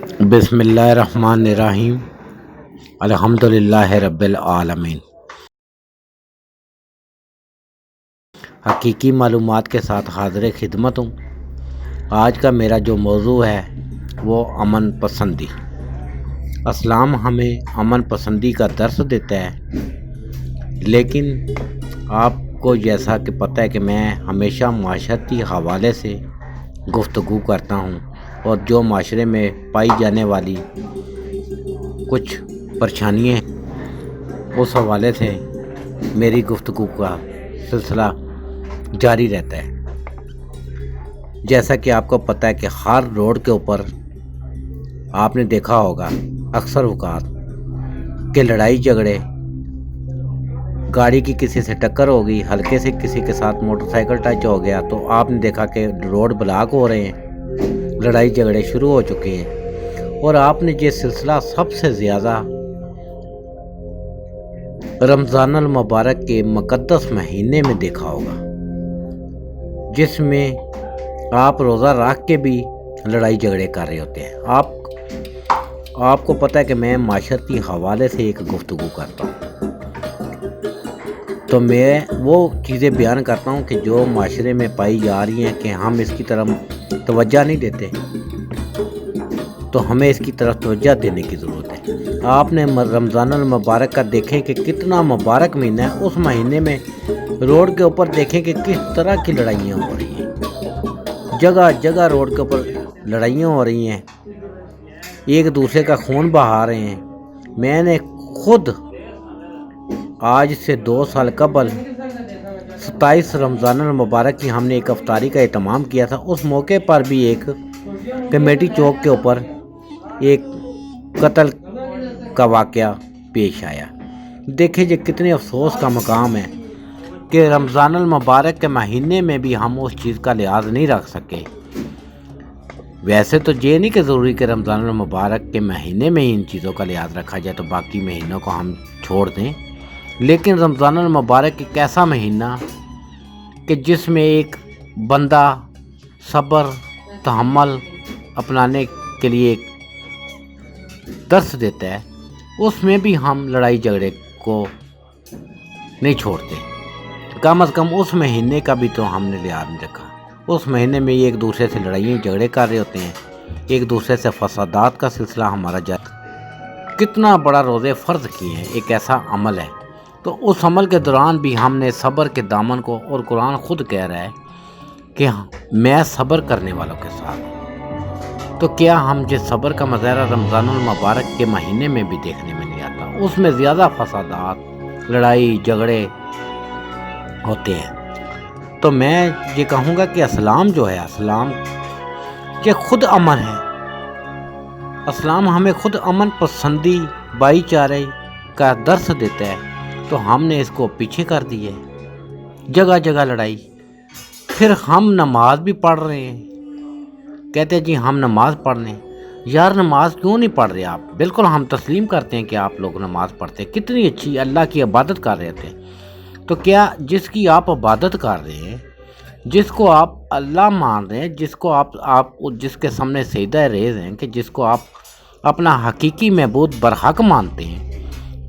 بسم اللہ الرحمن الرحیم الحمدللہ رب العالمین۔ حقیقی معلومات کے ساتھ حاضر خدمت ہوں۔ آج کا میرا جو موضوع ہے وہ امن پسندی۔ اسلام ہمیں امن پسندی کا درس دیتا ہے، لیکن آپ کو جیسا کہ پتہ ہے کہ میں ہمیشہ معاشرتی حوالے سے گفتگو کرتا ہوں، اور جو معاشرے میں پائی جانے والی کچھ پریشانیاں ہیں اس حوالے سے میری گفتگو کا سلسلہ جاری رہتا ہے۔ جیسا کہ آپ کو پتہ ہے کہ ہر روڈ کے اوپر آپ نے دیکھا ہوگا اکثر اوقات کہ لڑائی جھگڑے، گاڑی کی کسی سے ٹکر ہو گئی، ہلکے سے کسی کے ساتھ موٹر سائیکل ٹچ ہو گیا تو آپ نے دیکھا کہ روڈ بلاک ہو رہے ہیں، لڑائی جھگڑے شروع ہو چکے ہیں۔ اور آپ نے یہ سلسلہ سب سے زیادہ رمضان المبارک کے مقدس مہینے میں دیکھا ہوگا، جس میں آپ روزہ رکھ کے بھی لڑائی جھگڑے کر رہے ہوتے ہیں۔ آپ کو پتہ ہے کہ میں معاشرتی حوالے سے ایک گفتگو کرتا ہوں، تو میں وہ چیزیں بیان کرتا ہوں کہ جو معاشرے میں پائی جا رہی ہیں کہ ہم اس کی طرف توجہ نہیں دیتے، تو ہمیں اس کی طرف توجہ دینے کی ضرورت ہے۔ آپ نے رمضان المبارک کا دیکھیں کہ کتنا مبارک مہینہ ہے، اس مہینے میں روڈ کے اوپر دیکھیں کہ کس طرح کی لڑائیاں ہو رہی ہیں، جگہ جگہ روڈ کے اوپر لڑائیاں ہو رہی ہیں، ایک دوسرے کا خون بہا رہے ہیں۔ میں نے خود آج سے 2 سال قبل 27 رمضان المبارک کی ہم نے ایک افطاری کا اہتمام کیا تھا۔ اس موقع پر بھی ایک کمیٹی چوک کے اوپر ایک قتل کا واقعہ پیش آیا۔ دیکھیں یہ کتنے افسوس کا مقام ہے کہ رمضان المبارک کے مہینے میں بھی ہم اس چیز کا لحاظ نہیں رکھ سکے۔ ویسے تو یہ نہیں کہ ضروری کہ رمضان المبارک کے مہینے میں ہی ان چیزوں کا لحاظ رکھا جائے تو باقی مہینوں کو ہم چھوڑ دیں، لیکن رمضان المبارک ایک ایسا مہینہ کہ جس میں ایک بندہ صبر تحمل اپنانے کے لیے ایک درس دیتا ہے، اس میں بھی ہم لڑائی جھگڑے کو نہیں چھوڑتے۔ کم از کم اس مہینے کا بھی تو ہم نے لحاظ نہیں رکھا۔ اس مہینے میں ایک دوسرے سے لڑائیاں جھگڑے کر رہے ہوتے ہیں، ایک دوسرے سے فسادات کا سلسلہ ہمارا جاری۔ کتنا بڑا روزے فرض کیے ہیں، ایک ایسا عمل ہے، تو اس عمل کے دوران بھی ہم نے صبر کے دامن کو، اور قرآن خود کہہ رہا ہے کہ میں صبر کرنے والوں کے ساتھ ہوں، تو کیا ہم جس صبر کا مظاہرہ رمضان المبارک کے مہینے میں بھی دیکھنے میں نہیں آتا؟ اس میں زیادہ فسادات، لڑائی جھگڑے ہوتے ہیں۔ تو میں یہ کہوں گا کہ اسلام جو ہے، اسلام یہ خود امن ہے۔ اسلام ہمیں خود امن پسندی، بھائی چارے کا درس دیتا ہے، تو ہم نے اس کو پیچھے کر دی ہے، جگہ جگہ لڑائی۔ پھر ہم نماز بھی پڑھ رہے ہیں، کہتے ہیں جی ہم نماز پڑھ لیں۔ یار نماز کیوں نہیں پڑھ رہے آپ؟ بالکل ہم تسلیم کرتے ہیں کہ آپ لوگ نماز پڑھتے ہیں، کتنی اچھی اللہ کی عبادت کر رہے تھے، تو کیا جس کی آپ عبادت کر رہے ہیں، جس کو آپ اللہ مان رہے ہیں، جس کو آپ جس کے سامنے سجدہ ریز ہیں، کہ جس کو آپ اپنا حقیقی معبود برحق مانتے ہیں،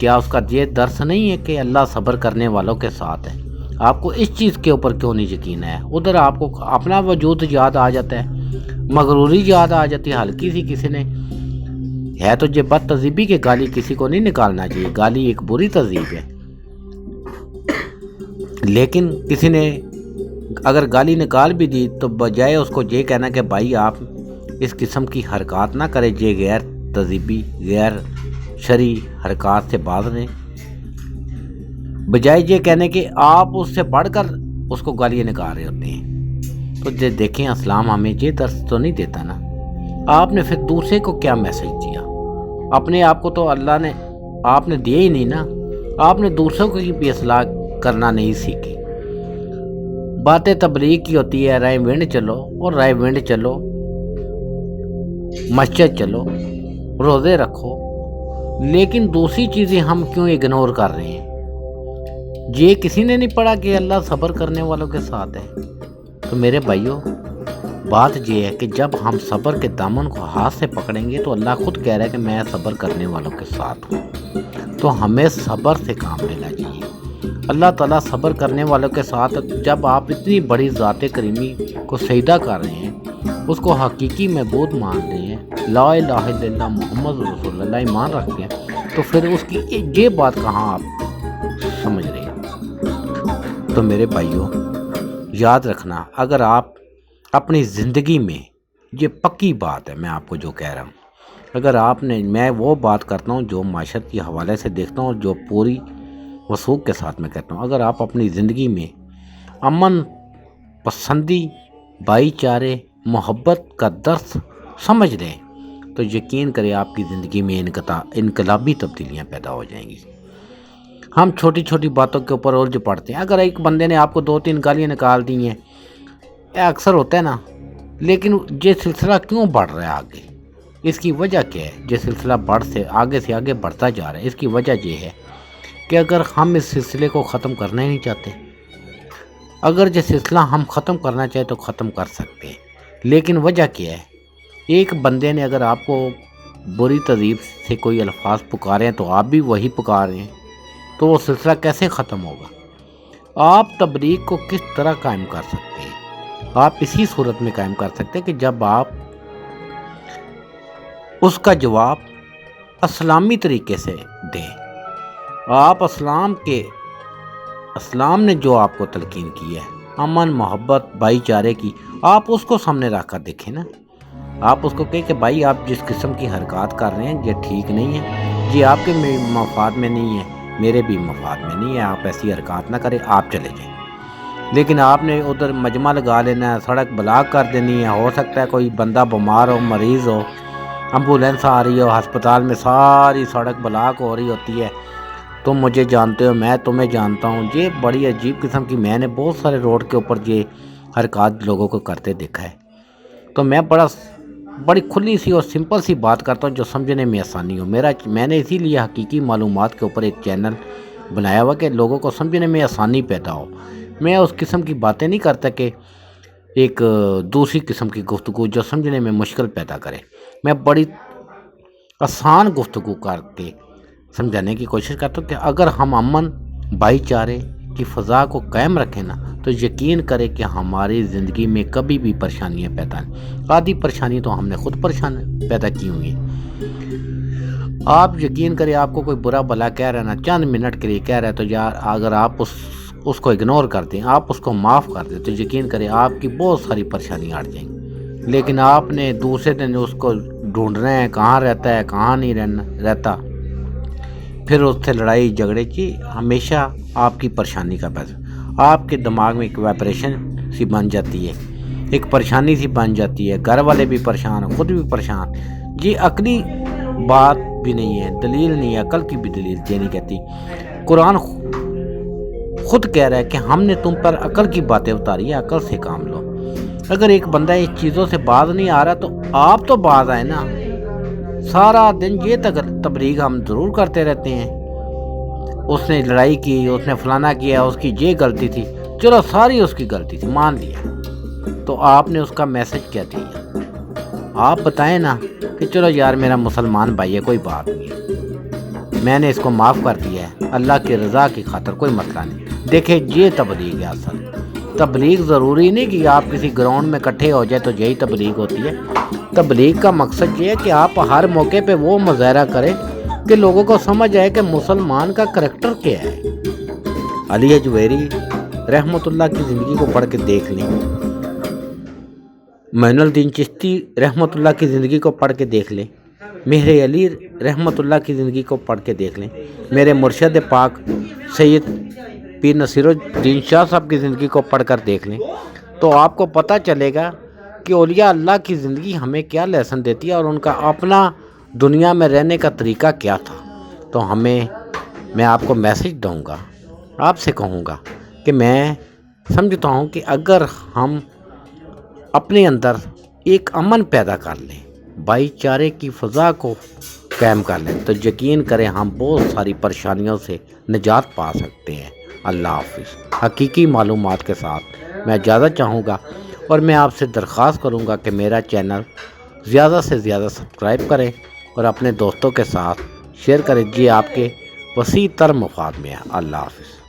کیا اس کا یہ درس نہیں ہے کہ اللہ صبر کرنے والوں کے ساتھ ہے؟ آپ کو اس چیز کے اوپر کیوں نہیں یقین ہے؟ ادھر آپ کو اپنا وجود یاد آ جاتا ہے، مغروری یاد آ جاتی ہے، ہلکی سی کسی نے ہے تو یہ بد تہذیبی کے گالی کسی کو نہیں نکالنا چاہیے، گالی ایک بری تہذیب ہے، لیکن کسی نے اگر گالی نکال بھی دی تو بجائے اس کو یہ کہنا کہ بھائی آپ اس قسم کی حرکات نہ کریں، یہ غیر تہذیبی غیر شرعی حرکات سے باز رہیں، بجائے یہ کہنے کہ آپ اس سے بڑھ کر اس کو گالیاں نکال رہے ہوتے ہیں۔ تو یہ دیکھیں اسلام ہمیں یہ درس تو نہیں دیتا نا۔ آپ نے پھر دوسرے کو کیا میسج دیا؟ اپنے آپ کو تو اللہ نے آپ نے دیا ہی نہیں نا، آپ نے دوسروں کی بھی اصلاح کرنا نہیں سیکھی۔ باتیں تبلیغ کی ہوتی ہے، رائے ونڈ چلو، اور رائے ونڈ چلو، مسجد چلو، روزے رکھو، لیکن دوسری چیزیں ہم کیوں اگنور کر رہے ہیں؟ یہ کسی نے نہیں پڑھا کہ اللہ صبر کرنے والوں کے ساتھ ہے؟ تو میرے بھائیوں، بات یہ ہے کہ جب ہم صبر کے دامن کو ہاتھ سے پکڑیں گے تو اللہ خود کہہ رہا ہے کہ میں صبر کرنے والوں کے ساتھ ہوں، تو ہمیں صبر سے کام لینا چاہیے۔ اللہ تعالیٰ صبر کرنے والوں کے ساتھ۔ جب آپ اتنی بڑی ذات کریمی کو سجدہ کر رہے ہیں، اس کو حقیقی معبود مان رہے ہیں، لا الہ الا اللہ محمد رسول اللہ ایمان رکھتے ہیں، تو پھر اس کی یہ بات کہاں آپ سمجھ رہے ہیں؟ تو میرے بھائیوں یاد رکھنا، اگر آپ اپنی زندگی میں، یہ پکی بات ہے میں آپ کو جو کہہ رہا ہوں، اگر آپ نے، میں وہ بات کرتا ہوں جو معاشرت کے حوالے سے دیکھتا ہوں، جو پوری وثوق کے ساتھ میں کہتا ہوں، اگر آپ اپنی زندگی میں امن پسندی، بھائی چارے، محبت کا درس سمجھ لیں تو یقین کریں آپ کی زندگی میں انقلابی تبدیلیاں پیدا ہو جائیں گی۔ ہم چھوٹی چھوٹی باتوں کے اوپر الجھ پڑتے ہیں۔ اگر ایک بندے نے آپ کو 2-3 گالیاں نکال دی ہیں، اکثر ہوتا ہے نا، لیکن یہ سلسلہ کیوں بڑھ رہا ہے آگے؟ اس کی وجہ کیا ہے؟ یہ سلسلہ آگے سے آگے بڑھتا جا رہا ہے۔ اس کی وجہ یہ ہے کہ اگر ہم اس سلسلے کو ختم کرنا ہی نہیں چاہتے، اگر یہ سلسلہ ہم ختم کرنا چاہیں تو ختم کر سکتے ہیں، لیکن وجہ کیا ہے؟ ایک بندے نے اگر آپ کو بری تہذیب سے کوئی الفاظ پکارے ہیں تو آپ بھی وہی پکارے ہیں، تو وہ سلسلہ کیسے ختم ہوگا؟ آپ تبلیغ کو کس طرح قائم کر سکتے ہیں؟ آپ اسی صورت میں قائم کر سکتے ہیں کہ جب آپ اس کا جواب اسلامی طریقے سے دیں۔ آپ اسلام نے جو آپ کو تلقین کی ہے، امن، محبت، بھائی چارے کی، آپ اس کو سامنے رکھ کر دیکھیں نا۔ آپ اس کو کہیں کہ بھائی آپ جس قسم کی حرکات کر رہے ہیں یہ ٹھیک نہیں ہے، یہ آپ کے مفاد میں نہیں ہے، میرے بھی مفاد میں نہیں ہے، آپ ایسی حرکات نہ کریں، آپ چلے جائیں۔ لیکن آپ نے ادھر مجمع لگا لینا ہے، سڑک بلاک کر دینی ہے، ہو سکتا ہے کوئی بندہ بیمار ہو، مریض ہو، ایمبولینس آ رہی ہو، ہسپتال میں ساری سڑک بلاک ہو رہی ہوتی ہے، تم مجھے جانتے ہو، میں تمہیں جانتا ہوں۔ یہ بڑی عجیب قسم کی، میں نے بہت سارے روڈ کے اوپر یہ حرکات لوگوں کو کرتے دیکھا ہے۔ تو میں بڑی کھلی سی اور سمپل سی بات کرتا ہوں جو سمجھنے میں آسانی ہو۔ میں نے اسی لیے حقیقی معلومات کے اوپر ایک چینل بنایا ہوا کہ لوگوں کو سمجھنے میں آسانی پیدا ہو۔ میں اس قسم کی باتیں نہیں کرتا کہ ایک دوسری قسم کی گفتگو جو سمجھنے میں مشکل پیدا کرے۔ میں بڑی آسان گفتگو کر کے سمجھانے کی کوشش کرتا ہوں کہ اگر ہم امن، بھائی چارے کی فضا کو قائم رکھیں نا، تو یقین کریں کہ ہماری زندگی میں کبھی بھی پریشانیاں پیدا نہیں۔ آدھی پریشانی تو ہم نے خود پیدا کی ہوئی ہیں۔ آپ یقین کریں، آپ کو کوئی برا بلا کہہ رہا ہے نا، چند منٹ کے لیے کہہ رہا ہے، تو یار اگر آپ اس کو اگنور کر دیں، آپ اس کو معاف کر دیں، تو یقین کریں آپ کی بہت ساری پریشانیاں ہٹ جائیں گی۔ لیکن آپ نے دوسرے دن اس کو ڈھونڈنا ہے، کہاں رہتا ہے، کہاں نہیں رہتا، پھر اس سے لڑائی جھگڑے کی، ہمیشہ آپ کی پریشانی کا پیسہ آپ کے دماغ میں ایک وائبریشن سی بن جاتی ہے، ایک پریشانی سی بن جاتی ہے، گھر والے بھی پریشان، خود بھی پریشان۔ یہ عقلی بات بھی نہیں ہے، دلیل نہیں ہے، عقل کی بھی دلیل یہ نہیں کہتی۔ قرآن خود کہہ رہا ہے کہ ہم نے تم پر عقل کی باتیں اتاری ہے، عقل سے کام لو۔ اگر ایک بندہ اس چیزوں سے باز نہیں آ رہا تو آپ تو باز آئے نا۔ سارا دن یہ تبلیغ ہم ضرور کرتے رہتے ہیں، اس نے لڑائی کی، اس نے فلانا کیا، اس کی یہ غلطی تھی، چلو ساری اس کی غلطی تھی مان لیا، تو آپ نے اس کا میسج کیا دیا؟ آپ بتائیں نا کہ چلو یار میرا مسلمان بھائی ہے، کوئی بات نہیں ہے، میں نے اس کو معاف کر دیا ہے، اللہ کی رضا کی خاطر، کوئی مسئلہ نہیں۔ دیکھیں یہ تبلیغ ہے۔ اصل تبلیغ ضروری نہیں کہ آپ کسی گراؤنڈ میں اکٹھے ہو جائے تو یہی تبلیغ ہوتی ہے۔ تبلیغ کا مقصد یہ ہے کہ آپ ہر موقع پہ وہ مظاہرہ کریں کہ لوگوں کو سمجھ آئے کہ مسلمان کا کریکٹر کیا ہے۔ علی حجویری رحمۃ اللہ کی زندگی کو پڑھ کے دیکھ لیں، معین الدین چشتی رحمۃ اللہ کی زندگی کو پڑھ کے دیکھ لیں، مہر علی رحمۃ اللہ کی زندگی کو پڑھ کے دیکھ لیں، میرے مرشد پاک سید پیر نصیر الدین شاہ صاحب کی زندگی کو پڑھ کر دیکھ لیں، تو آپ کو پتہ چلے گا کہ اولیاء اللہ کی زندگی ہمیں کیا لیسن دیتی ہے اور ان کا اپنا دنیا میں رہنے کا طریقہ کیا تھا۔ تو میں آپ کو میسج دوں گا، آپ سے کہوں گا کہ میں سمجھتا ہوں کہ اگر ہم اپنے اندر ایک امن پیدا کر لیں، بھائی چارے کی فضا کو قائم کر لیں، تو یقین کریں ہم بہت ساری پریشانیوں سے نجات پا سکتے ہیں۔ اللہ حافظ۔ حقیقی معلومات کے ساتھ میں اجازت چاہوں گا۔ اور میں آپ سے درخواست کروں گا کہ میرا چینل زیادہ سے زیادہ سبسکرائب کریں اور اپنے دوستوں کے ساتھ شیئر کریں، یہ آپ کے وسیع تر مفاد میں ہے۔ اللہ حافظ۔